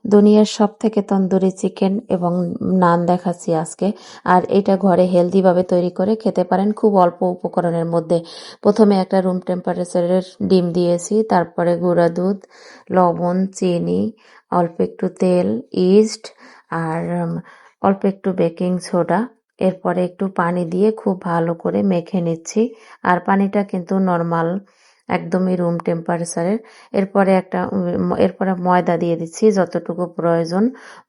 দুনিয়ার সব থেকে তন্দুরি চিকেন এবং নান দেখাচ্ছি আজকে। আর এটা ঘরে হেলদি ভাবে তৈরি করে খেতে পারেন খুব অল্প উপকরণের মধ্যে। প্রথমে একটা রুম টেম্পারেচারের ডিম দিয়েছি, তারপরে গুঁড়া দুধ, লবণ, চিনি, অল্প একটু তেল, ইস্ট আর অল্প একটু বেকিং সোডা। এরপরে একটু পানি দিয়ে খুব ভালো করে মেখে নিচ্ছি। আর পানিটা কিন্তু নর্মাল, একদমই রুম টেম্পারেচারের। এরপরে ময়দা দিয়ে দিচ্ছি যতটুকু প্রয়োজন।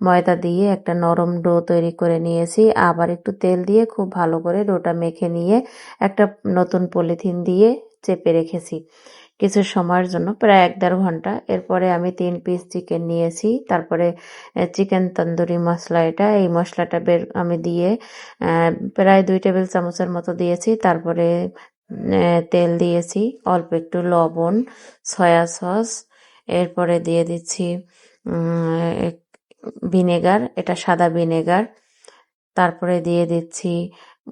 ময়দা দিয়ে একটা নরম ডো তৈরি করে নিয়েছি। আবার একটু তেল দিয়ে খুব ভালো করে ডোটা মেখে নিয়ে একটা নতুন পলিথিন দিয়ে চেপে রেখেছি কিছু সময়ের জন্য, প্রায় 1-1.5 ঘন্টা। এরপরে আমি 3 পিস চিকেন নিয়েছি। তারপরে চিকেন তন্দুরি মশলা, এই মশলাটা আমি দিয়ে প্রায় 2 টেবিল চামচের মতো দিয়েছি। তারপরে তেল দিয়েছি, অল্প একটু লবণ, সয়া সস, এরপরে দিয়ে দিচ্ছি ভিনেগার, এটা সাদা ভিনেগার। তারপরে দিয়ে দিচ্ছি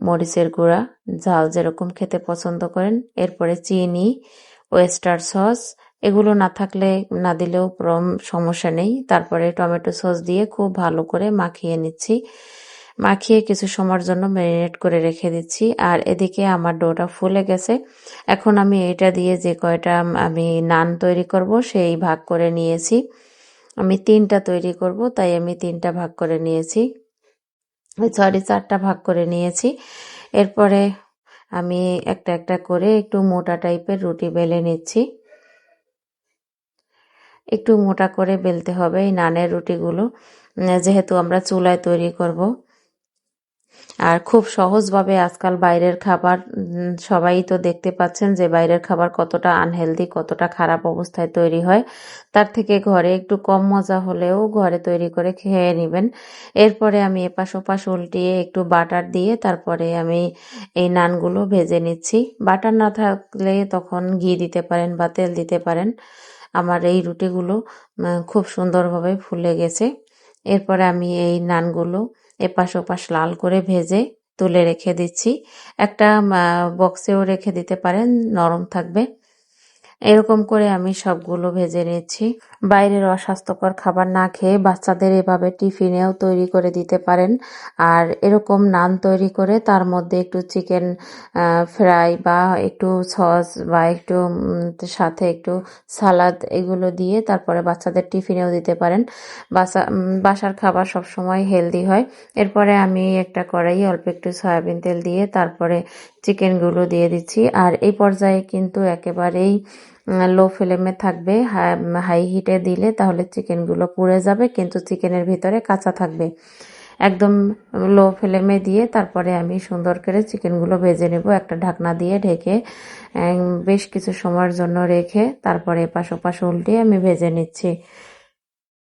মরিচের গুঁড়া, ঝাল যেরকম খেতে পছন্দ করেন। এরপরে চিনি, ওয়েস্টার সস, এগুলো না থাকলে না দিলেও সমস্যা নেই। তারপরে টমেটো সস দিয়ে খুব ভালো করে মাখিয়ে নিচ্ছি। মাখিয়ে কিছু সময়ের জন্য ম্যারিনেট করে রেখে দিচ্ছি। আর এদিকে আমার ডোটা ফুলে গেছে। এখন আমি এটা দিয়ে যে কয়টা আমি নান তৈরি করব সেই ভাগ করে নিয়েছি। আমি 3টা তৈরি করব, তাই আমি 3টা ভাগ করে নিয়েছি। 4টা ভাগ করে নিয়েছি। এরপরে আমি একটা একটা করে একটু মোটা টাইপের রুটি বেলে নিচ্ছি। একটু মোটা করে বেলতে হবে এই নানের রুটিগুলো, যেহেতু আমরা চুলায় তৈরি করব। আর খুব সহজভাবে আজকাল বাইরের খাবার, সবাই তো দেখতে পাচ্ছেন যে বাইরের খাবার কতটা আনহেলদি, কতটা খারাপ অবস্থায় তৈরি হয়। তার থেকে ঘরে একটু কম মজা হলেও ঘরে তৈরি করে খেয়ে নেবেন। এরপরে আমি এপাশ ওপাশ উল্টিয়ে একটু বাটার দিয়ে তারপরে আমি এই নানগুলো ভেজে নিচ্ছি। বাটার না থাকলে তখন ঘি দিতে পারেন বা তেল দিতে পারেন। আমার এই রুটিগুলো খুব সুন্দরভাবে ফুলে গেছে। এরপরে আমি এই নানগুলো এপাশ ওপাশ লাল করে ভেজে তুলে রেখে দিচ্ছি। একটা বক্সেও রেখে দিতে পারেন, নরম থাকবে। এরকম করে আমি সবগুলো ভেজে নিচ্ছি। বাইরের অস্বাস্থ্যকর খাবার না খেয়ে বাচ্চাদের এভাবে টিফিনেও তৈরি করে দিতে পারেন। আর এরকম নান তৈরি করে তার মধ্যে একটু চিকেন ফ্রাই বা একটু সস বা একটু সাথে একটু সালাদ, এগুলো দিয়ে তারপরে বাচ্চাদের টিফিনেও দিতে পারেন। বাসার খাবার সবসময় হেলদি হয়। এরপরে আমি একটা কড়াইয়ে অল্প একটু সয়াবিন তেল দিয়ে তারপরে চিকেনগুলো দিয়ে দিচ্ছি। আর এই পর্যায়ে কিন্তু একেবারেই লো ফ্লেমে থাকবে। হাই হিটে দিলে তাহলে চিকেনগুলো পুড়ে যাবে, কিন্তু চিকেনের ভিতরে কাঁচা থাকবে। একদম লো ফ্লেমে দিয়ে তারপরে আমি সুন্দর করে চিকেনগুলো ভেজে নেব, একটা ঢাকনা দিয়ে ঢেকে বেশ কিছু সময়ের জন্য রেখে তারপরে এপাশ ওপাশ উল্টিয়ে আমি ভেজে নিচ্ছি।